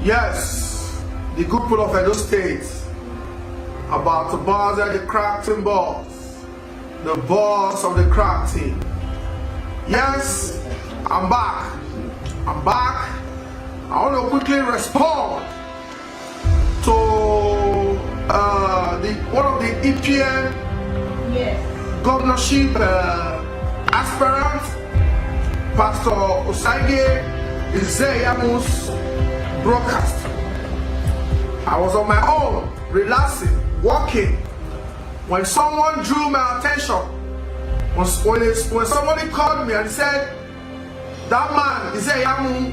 Yes, the good people of Edo State about to bother the crack team boss, the boss of the crack team. Yes, I'm back. I want to quickly respond to one of the EPN governorship aspirant, Pastor Osagie Izeyamu's broadcast. I was on my own, relaxing, walking, when someone drew my attention. When somebody called me and said, "That man Izeyamu,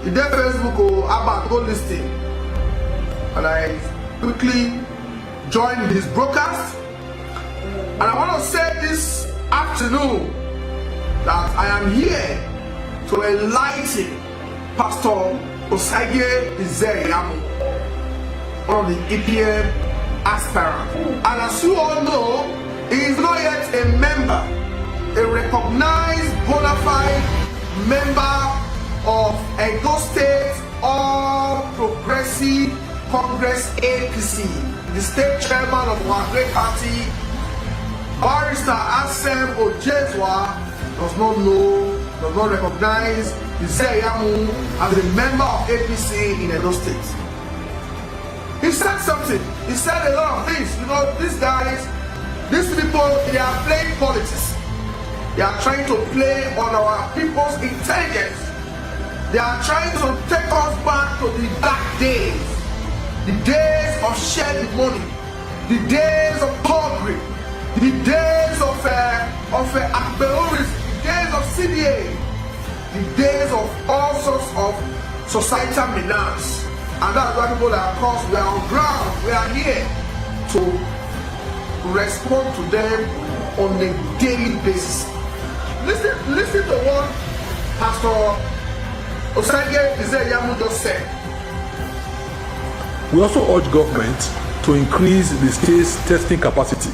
he did Facebook or about go listing," and I quickly joined his broadcast. And I want to say this afternoon that I am here to enlighten Pastor Osagie Izeyamu, one of the EPN aspirants. And as you all know, he is not yet a member, a recognized bona fide member of Edo State All Progressive Congress APC, the state chairman of our great party. Barrister Asem Ojezwa does not recognize Izeyamu as a member of APC in Edo State. He said something. He said a lot of things. You know, these guys, these people, they are playing politics. They are trying to play on our people's intelligence. They are trying to take us back to the dark days. The days of shared money. The days of poverty. The days of Akbeoris. The days of CDA. The days of all sorts of societal menace. And that's why people are, of course, we are on ground. We are here to respond to them on a daily basis. Listen to what Pastor Osagie Izeyamu just said. We also urge government to increase the state's testing capacity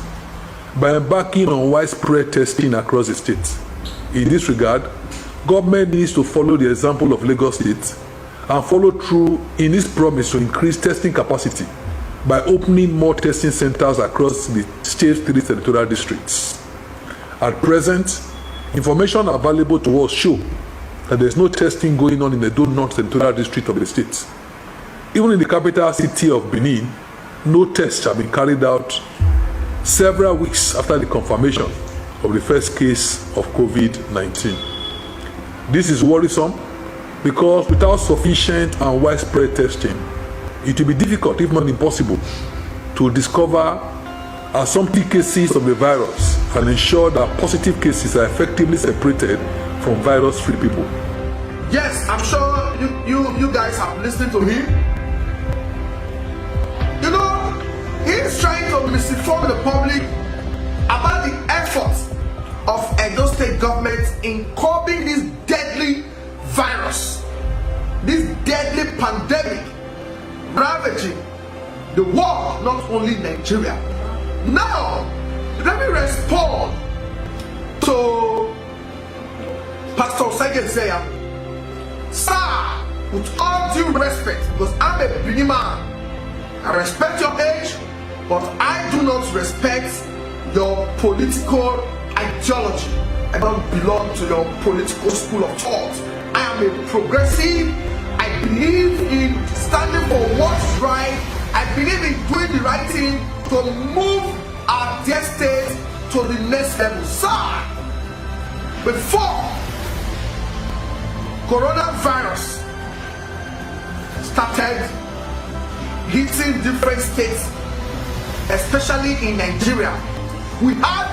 by embarking on widespread testing across the state. In this regard, government needs to follow the example of Lagos State and follow through in its promise to increase testing capacity by opening more testing centers across the state's 3 senatorial districts. At present, information available to us show that there is no testing going on in the Edo North senatorial district of the state. Even in the capital city of Benin, no tests have been carried out several weeks after the confirmation of the first case of COVID-19. This is worrisome because without sufficient and widespread testing, it will be difficult, if not impossible, to discover asymptomatic cases of the virus and ensure that positive cases are effectively separated from virus-free people. Yes, I'm sure you guys have listened to him. You know, he is trying to misinform the public about the efforts of Edo State government in curbing this deadly virus, this deadly pandemic ravaging the world, not only Nigeria. Now, let me respond to Pastor Osagie Izeyamu. Sir, with all due respect, because I'm a Benin man, I respect your age, but I do not respect your political ideology. I don't belong to your political school of thought. I am a progressive. I believe in standing for what's right. I believe in doing the right thing to move our dear state to the next level. Sir, before coronavirus started hitting different states, especially in Nigeria, we had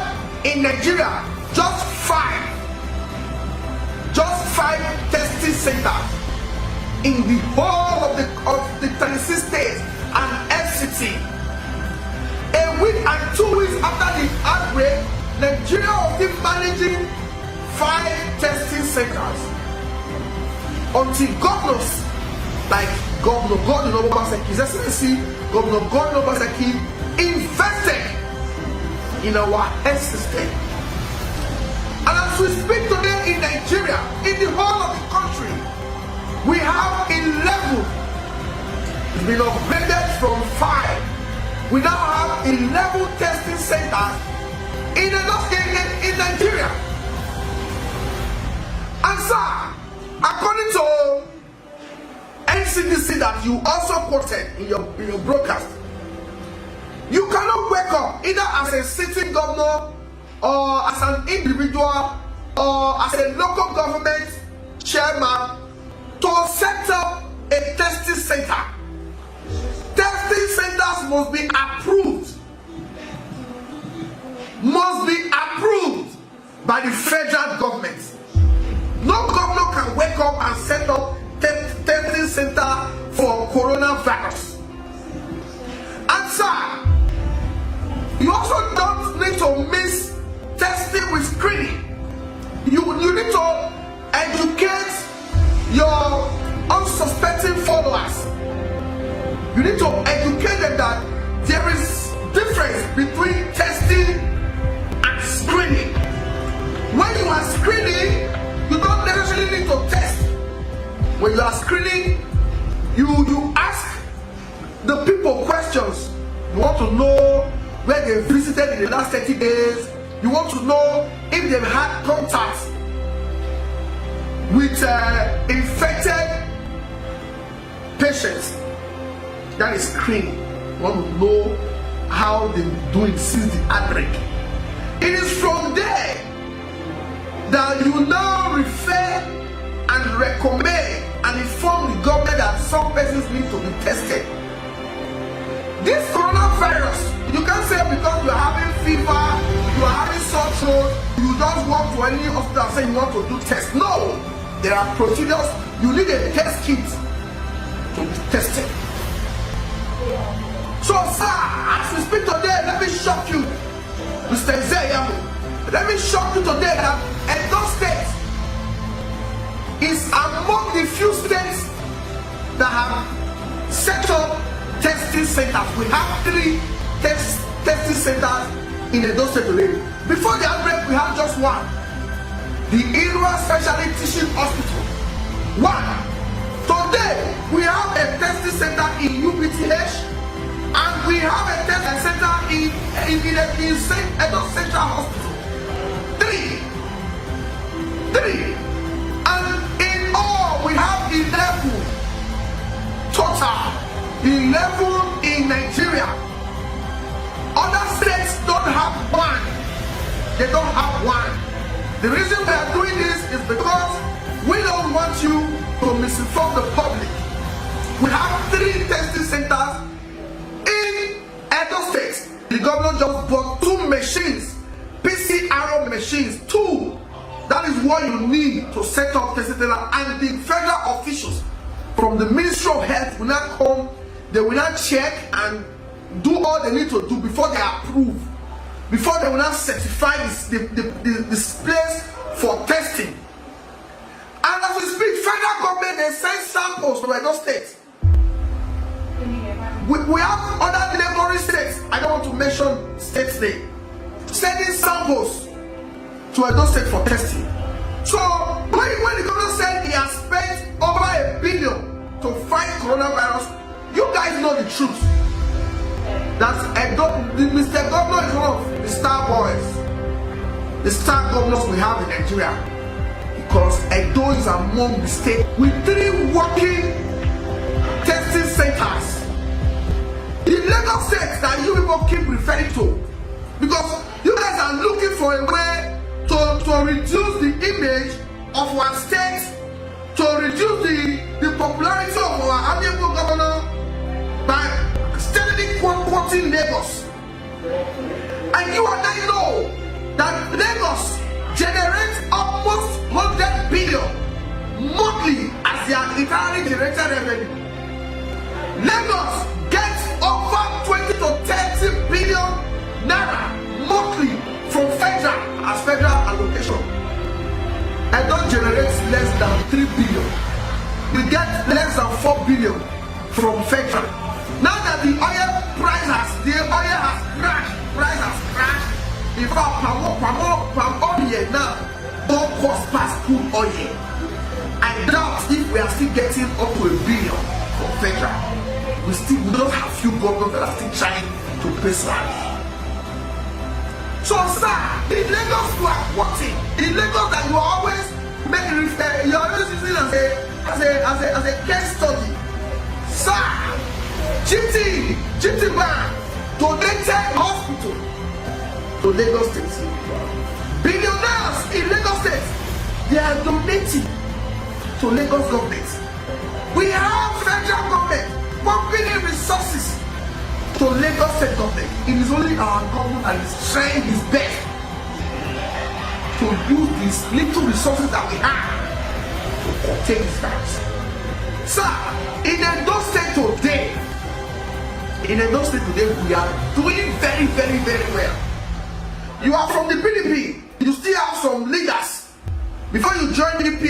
in Nigeria just five testing centers in the whole of the 36 states and FCT. A week and 2 weeks after the outbreak, Nigeria was still managing 5 testing centers until governors like Governor Godwin Obaseki, His Excellency Governor Godwin Obaseki invested in our health system. And as we speak today in Nigeria, in the whole of the country, we have 11 It's been upgraded from 5. We now have 11 testing centers in Nigeria. And sir, according to NCDC that you also quoted in your broadcast, you cannot wake up either as a sitting governor or as an individual or as a local government chairman to set up a testing center. Testing centers must be approved. Must be approved by the federal government. No governor can wake up and set up testing center for coronavirus. And sir, you also don't need to mix testing with screening. You need to educate your unsuspecting followers. You need to educate them that there is difference between testing and screening. When you are screening, you don't necessarily need to test. When you are screening, you ask the people questions. You want to know where they visited in the last 30 days. You want to know if they've had contact with infected patients. That is screening. You want to know how they're doing since the outbreak. It is from there that you now refer and recommend and inform the government that some persons need to be tested. This coronavirus, you can't say because you are having fever, you are having sore throat, you just walk to any hospital and say you want to do tests. No, there are procedures. You need a test kit to be tested. So sir, as we speak today, let me shock you, Mr. Zeyamu. Let me shock you today that Edo State is among the few states that have set up testing centers. We have 3 testing centers in Edo State already. Before the outbreak, we had just 1. The Irua Specialty Teaching Hospital. 1. Today, we have a testing center in UPTH, and we have a testing center in Edo Central Hospital. 3. And in all, we have 11 total. 11 in Nigeria. Other states don't have 1. They don't have 1. The reason we are doing this is because we don't want you to misinform the public. We have 3 testing centers in Edo State. The governor just bought 2 machines, PCR machines, 2. That is what you need to set up testing center. And the federal officials from the Ministry of Health will not come. They will not check and do all they need to do before they approve. Before they will not certify this place for testing. And as we speak, federal government, they send samples to Edo State. We have other neighboring states. I don't want to mention states' name. Sending samples to Edo State for testing. So when the governor said he has spent over $1 billion to fight coronavirus, you guys know the truth. That Mr. Governor is one of the star boys, the star governors we have in Nigeria, because Edo is among the states with 3 working testing centers. The Lagos state that you people keep referring to, because you guys are looking for a way to reduce the image of our state, to reduce the popularity of our amiable governor by steadily quoting Lagos. And you and I know that Lagos generates almost 100 billion monthly as their internally generated revenue. Lagos gets over 20 to 30 billion naira monthly from federal allocation. And don't generate less than 3 billion. We get less than 4 billion from federal. Now that the oil price has crashed, in fact, palm oil now don't cost past crude oil. I doubt if we are still getting up to $1 billion from federal. we don't have few governors that are still trying to pace rally. So, sir, in Lagos you are watching. In Lagos that you are always making you are always using as a case study. Sir, GT Bank donated hospital to Lagos State. Billionaires in Lagos State, they are donating to Lagos government. We have federal government pumping in resources to Lagos State government. It is only our government that is trying his best to use these little resources that we have to contain this virus. Sir, in Edo State today, we are doing very, very, very well. You are from the PDP. You still have some leaders. Before you joined PDP,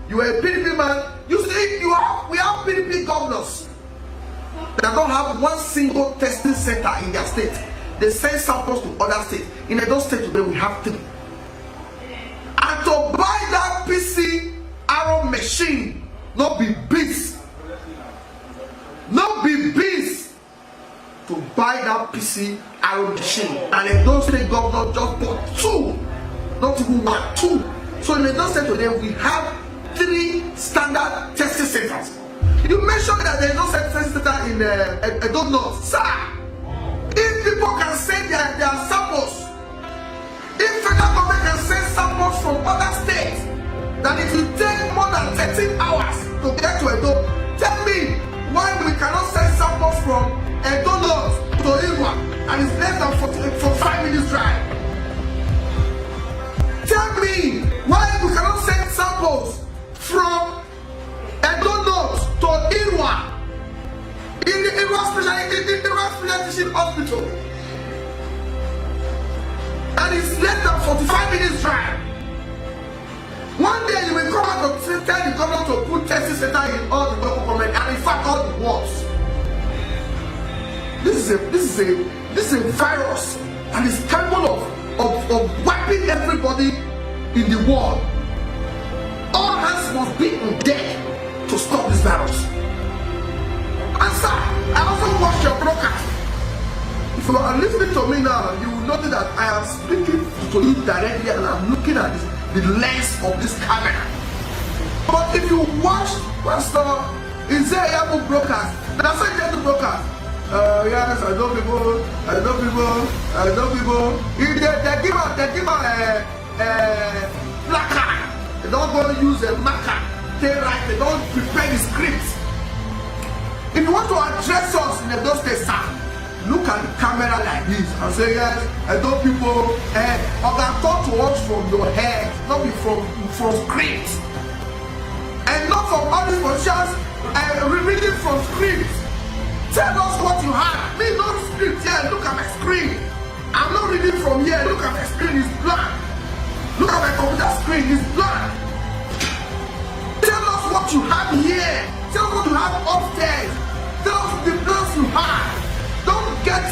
you were a PDP man. We have PDP governors that don't have one single testing center in their state. They send samples to other states. In Edo State today, we have 3. And to buy that PCR machine, not be beats. Not be beats to buy that PCR machine. And Edo State governor just bought 2. Not even 1, 2. So in Edo State today, we have 3 standard testing centers. You mentioned that there is no testing center in Edo North. Sir, if people can send their samples, if federal government can send samples from other states, that it will take more than 13 hours to get to Edo, tell me why we cannot send samples from Edo North to Irwa and it's less than 45 minutes drive. Tell me why we cannot send samples from Edo North to Irwa in the Irwa Special Hospital, and it's less than 45 minutes drive. One day you will come out and tell the government to put testing center in all the local government, and in fact all the wards. This is a virus and is capable of wiping everybody in the world. All hands must be on deck to stop this virus. And sir, I also watch your broadcast. If you are listening to me now, you will notice that I am speaking to you directly and I'm looking at the lens of this camera. But if you watch Pastor Isaiah broadcast, that's why I do broadcast. Yes, I know people. If they give a placard, they don't go use a marker. They don't prepare the script. If you want to address us in the State, sir, look at the camera like this and say, yes, I know people, or can talk to us from your head, not be from script. And not from all these positions, reading from script. Tell us what you have. Me, no script here, look at my screen. I'm not reading from here, look at my screen, it's blank. Look at my computer screen, it's blank. Tell us what you have here. Tell us what you have upstairs. Tell us the plans you have. Don't get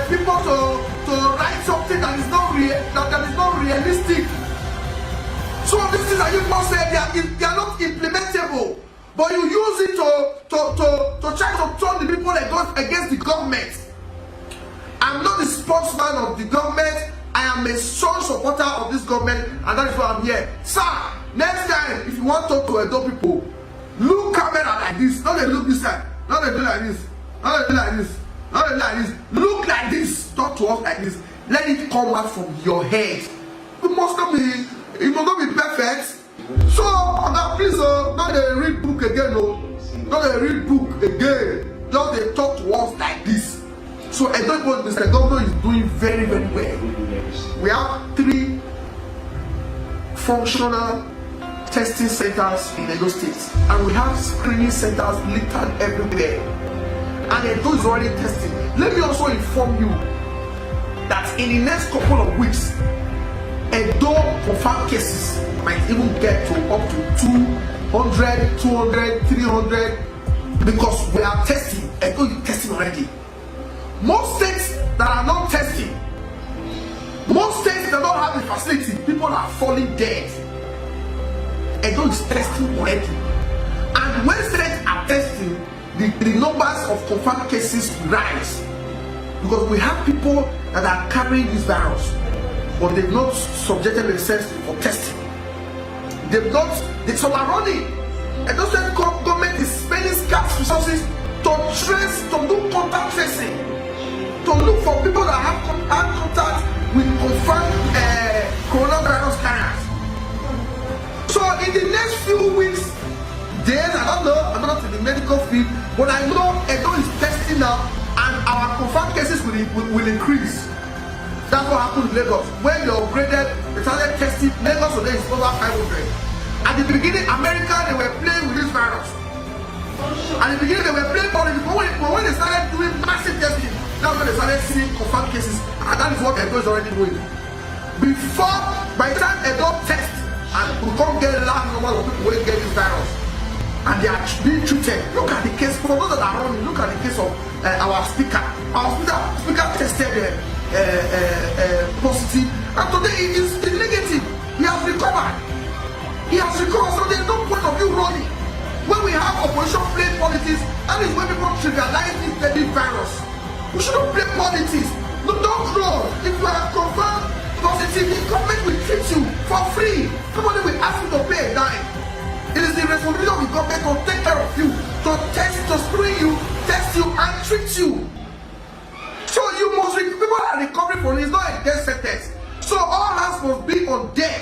people to write something that is not realistic. Some of these things that you must say they are not implementable, but you use it to try to turn the people against the government. I'm not the spokesman of the government. I am a strong supporter of this government, and that is why I'm here. Sir, next time if you want to talk to Edo people, look camera like this. Not they look this side. Not they do like this. Not they do like this. Not they do like this. Look like this. Talk to us like this. Let it come out from your head. It must not be perfect. So, please, not they read book again, no. Not they read book again. Just they talk to us like this. So, Edo Mr. Governor is doing very, very well. We have 3 functional testing centers in Edo State, and we have screening centers littered everywhere. And Edo is already testing. Let me also inform you that in the next couple of weeks, Edo confirmed cases might even get to up to 200, 200, 300 because we are testing. Edo is testing already. Most states that are not testing, most states that don't have the facility, people are falling dead. Edo is testing already. And when states are testing, the numbers of confirmed cases rise. Because we have people that are carrying this virus, but they've not subjected themselves for testing. They've not, some are running. And those government is spending scarce resources to trace, to do contact tracing, to look for people that have contact with confirmed coronavirus carriers. So in the next few weeks, days, I don't know, I'm not in the medical field, but I know Edo is testing now, and our confirmed cases will increase. That's what happened in Lagos. When they upgraded, they started testing. Lagos today is over 500. At the beginning, America, they were playing with this virus. At the beginning, they were playing politics. But when they started doing massive testing, that's when they started seeing confirmed cases. And that is what Edo is already doing. Before, by the time Edo tests, and we can't get a large number of people who get this virus, and they are being treated. Look at the case, for those that are running, look at the case of our speaker. Our speaker tested positive, and today it is negative. He has recovered. So there's no point of you running. When we have Operation Play Politics, that is when people trivialize this deadly virus. We shouldn't play politics. No, don't run. If you are confirmed positive, the government will treat you for free. Nobody will ask you to pay a dime. It is the responsibility of the government to take care of you, to test, to screen you, test you, and treat you. So you must, people are recovering from it. It's not a death sentence. So all hands must be on deck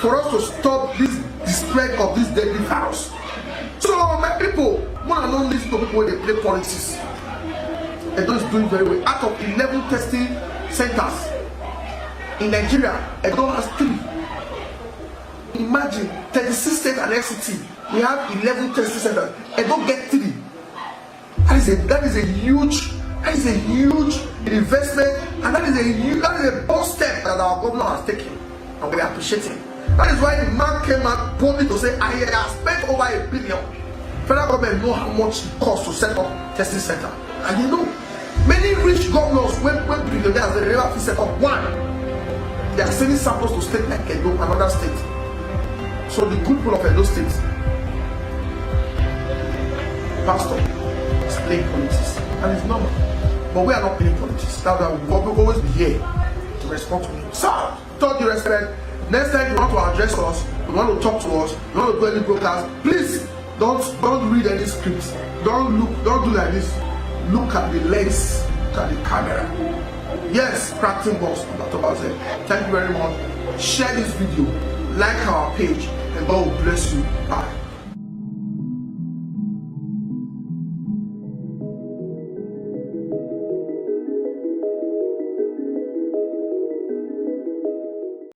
for us to stop the spread of this deadly virus. So my people, when I don't listen to people when they play politics, Edo is doing very well. Out of 11 testing centers in Nigeria, Edo has 3. Imagine 36 states and FCT. We have 11 testing centers. Edo get 3. That is a huge investment, and that is a bold step that our governor has taken, and we appreciate it. That is why the man came out boldly to say, I have spent over $1 billion. Federal government know how much it costs to set up testing center, and you know, many rich governors when billionaires they never set up one. They are sending samples to states like Edo, another state. So the good people of Edo State, pastor, is playing politics, and it's normal. But we are not playing politics. That's why we will always be here to respond to him. Sir, with due respect, next time you want to address us, you want to talk to us, you want to do any broadcast, please don't read any scripts. Don't do like this. Look at the lens, look at the camera. Yes, Crafting Boss, thank you very much. Share this video, like our page, and God will bless you. Bye.